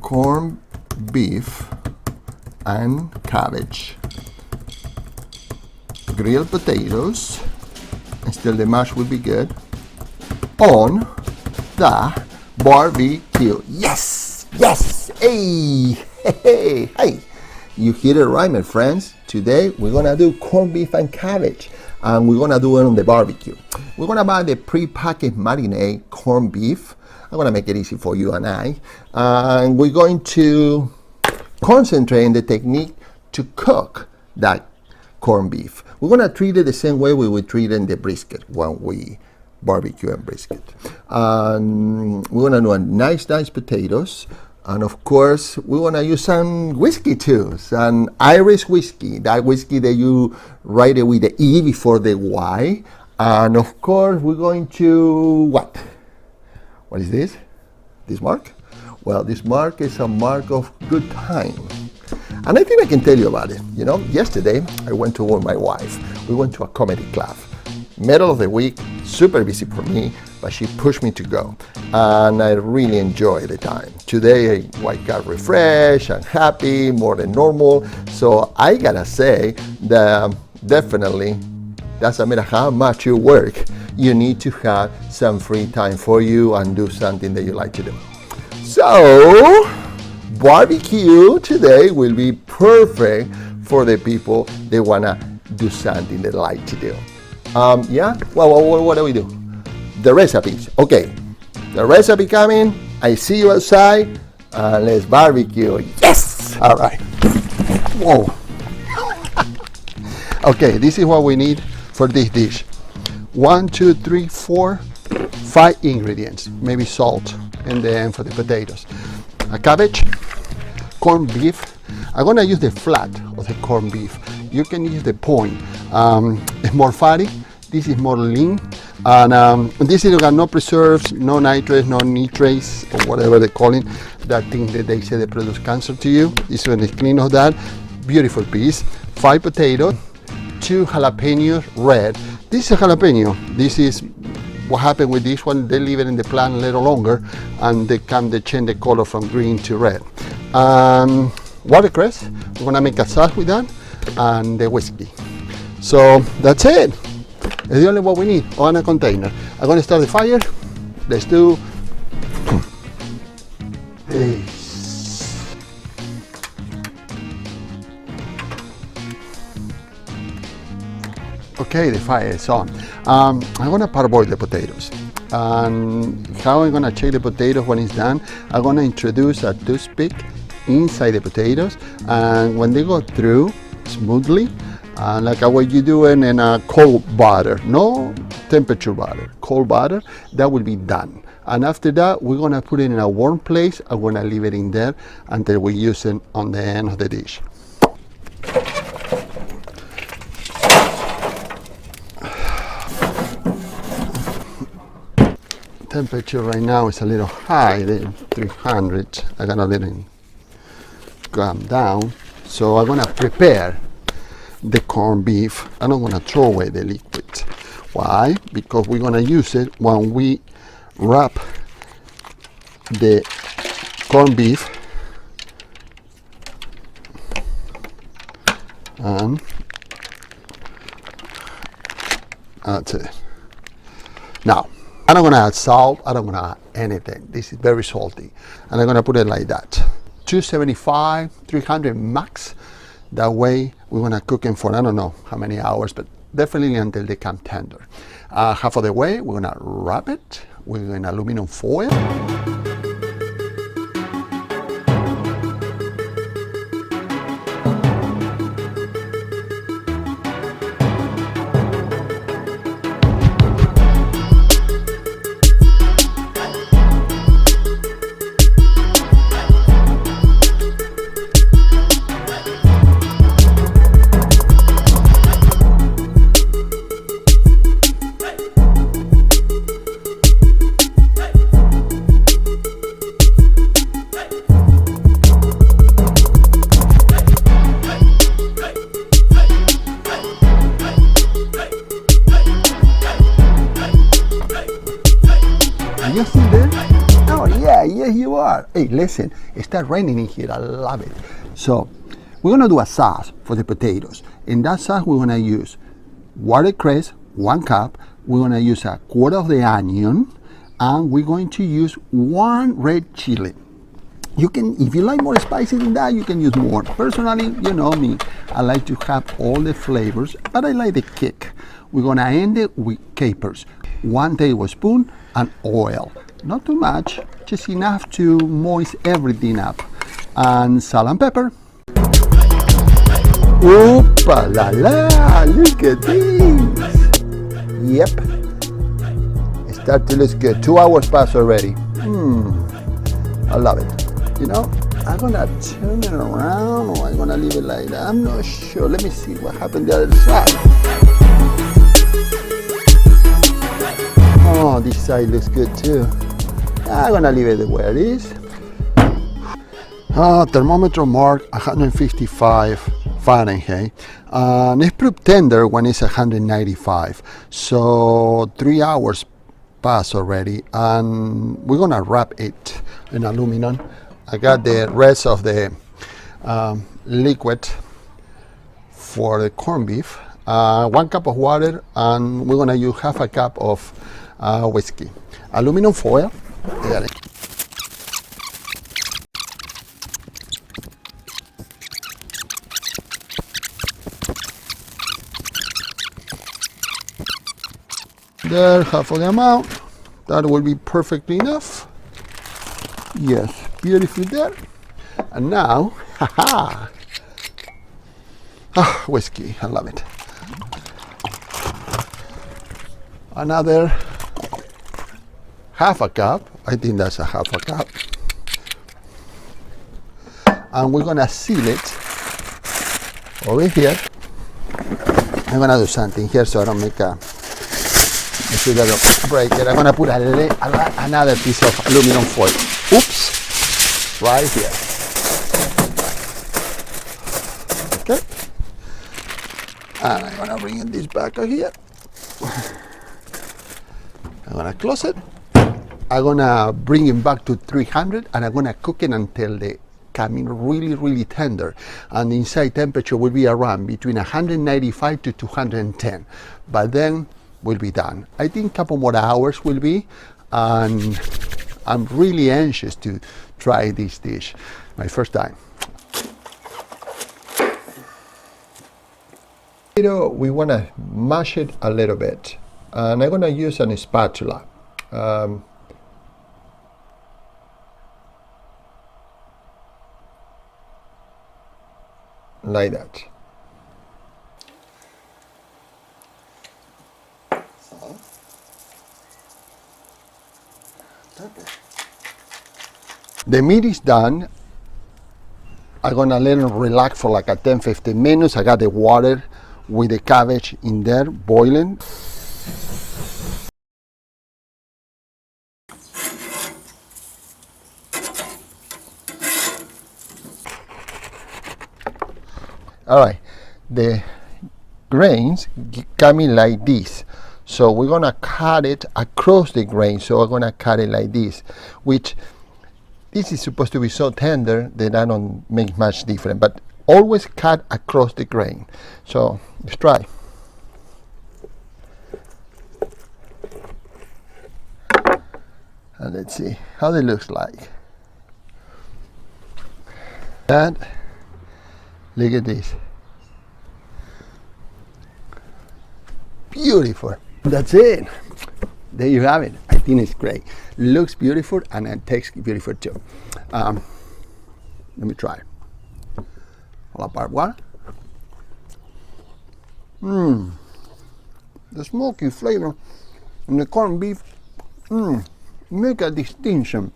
Corned beef and cabbage, grilled potatoes, and still the mash will be good, on the barbecue. Yes, yes, hey, hey, hey, you hit it right, my friends. Today we're gonna do corned beef and cabbage, and we're gonna do it on the barbecue. We're gonna buy the pre-packaged marinade corned beef. I'm gonna make it easy for you and I, and we're going to concentrate on the technique to cook that corned beef. We're gonna treat it the same way we would treat it in the brisket when we barbecue and brisket. And we're gonna do a nice potatoes, and of course we're gonna use some whiskey too, some Irish whiskey, that whiskey that you write it with the E before the Y. And of course we're going to what is this? This mark? Well, this mark is a mark of good time. And I think I can tell you about it. You know, yesterday I went to with my wife. We went to a comedy club. Middle of the week, super busy for me, but she pushed me to go. And I really enjoyed the time. Today I got refreshed and happy, more than normal. So I gotta say that definitely, doesn't matter how much you work, you need to have some free time for you and do something that you like to do. So, barbecue today will be perfect for the people that wanna do something they like to do. Yeah, well, what do we do? The recipes, okay. The recipe coming, I see you outside, let's barbecue, yes! All right, whoa. Okay, this is what we need for this dish. 1, 2, 3, 4, 5 ingredients, maybe salt, and then for the potatoes, a cabbage, corned beef. I'm gonna use the flat of the corned beef. You can use the point. It's more fatty. This is more lean, and this is got no preserves, no nitrates, no nitrates, or whatever they call it. That thing that they say they produce cancer to you. This one is clean of that. Beautiful piece. 5 potatoes, 2 jalapenos red. This is a jalapeno. This is what happened with this one. They leave it in the plant a little longer, and they change the color from green to red. Watercress. We're gonna make a sauce with that, and the whiskey. So that's it. It's the only what we need on a container. I'm gonna start the fire. Let's do this. Okay, the fire is on. I'm gonna parboil the potatoes. And how I'm gonna check the potatoes when it's done, I'm gonna introduce a toothpick inside the potatoes, and when they go through smoothly, like what you do in a cold butter, no temperature butter, cold butter, that will be done. And after that, we're gonna put it in a warm place. I'm gonna leave it in there until we use it on the end of the dish. Temperature right now is a little high, 300. I gotta let it calm down. So I'm gonna prepare the corned beef. I don't want to throw away the liquid. Why? Because we're gonna use it when we wrap the corned beef, and that's it. Now, I'm not gonna add salt, I don't wanna add anything. This is very salty. And I'm gonna put it like that. 275, 300 max. That way we're gonna cook them for, I don't know how many hours, but definitely until they come tender. Half of the way, we're gonna wrap it with an aluminum foil. you still there? Oh yeah, yes you are. Hey, listen, it started raining in here. I love it. So we're gonna do a sauce for the potatoes. In that sauce, we're gonna use watercress, 1 cup. We're gonna use a quarter of the onion, and we're going to use 1 red chili. You can, if you like more spicy than that, you can use more. Personally, you know me, I like to have all the flavors, but I like the kick. We're gonna end it with capers, 1 tablespoon, and oil. Not too much, just enough to moist everything up. And salt and pepper. Oopa la la, look at this. Yep, it starts to look good. 2 hours passed already. I love it. You know, I'm gonna turn it around, or I'm gonna leave it like that. I'm not sure. Let me see what happened the other side. Oh, this side looks good too. I'm gonna leave it the way it is. Thermometer mark 155 Fahrenheit. And it's pretty tender when it's 195. So 3 hours passed already, and we're gonna wrap it in aluminum. I got the rest of the liquid for the corned beef, 1 cup of water, and we're gonna use half a cup of whiskey. Aluminum foil. Got it. There, half of the amount. That will be perfectly enough. Yes, beautifully there. And now, haha, whiskey, I love it. Another half a cup, I think that's a half a cup. And we're gonna seal it over here. I'm gonna do something here so I don't make a, so that I don't break it. I'm gonna put another piece of aluminum foil. Oops, right here. Okay. And I'm gonna bring this back over here. I'm gonna close it. I'm gonna bring it back to 300, and I'm gonna cook it until they come in really, really tender. And the inside temperature will be around between 195 to 210. But then we'll be done. I think a couple more hours will be, and I'm really anxious to try this dish. My first time. We want to mash it a little bit, and I'm going to use a spatula. Like that. The meat is done. I'm gonna let it relax for like a 10-15 minutes. I got the water with the cabbage in there boiling. All right, the grains coming like this. So we're gonna cut it across the grain. So we're gonna cut it like this, which this is supposed to be so tender that I don't make much difference, but always cut across the grain. So let's try. And let's see how it looks like. And look at this. Beautiful. That's it. There you have it. I think it's great. Looks beautiful and it tastes beautiful too. Let me try. La part one. The smoky flavor and the corned beef make a distinction.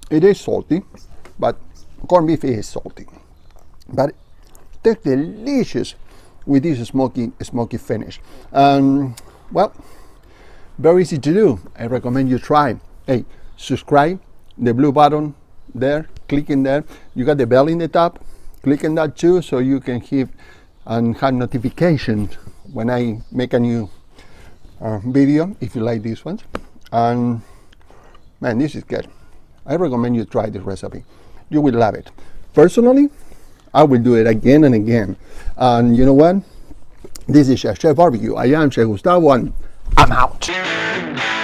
It is salty, but corned beef is salty. But it tastes delicious with this smoky finish. Well, very easy to do. I recommend you try. Hey, subscribe, the blue button there, click in there. You got the bell in the top, click on that too, so you can hear and have notifications when I make a new video, if you like these ones. And man, this is good. I recommend you try this recipe. You will love it. Personally, I will do it again and again. And you know what? This is Chef BBQ. I am Chef Gustavo, and I'm out.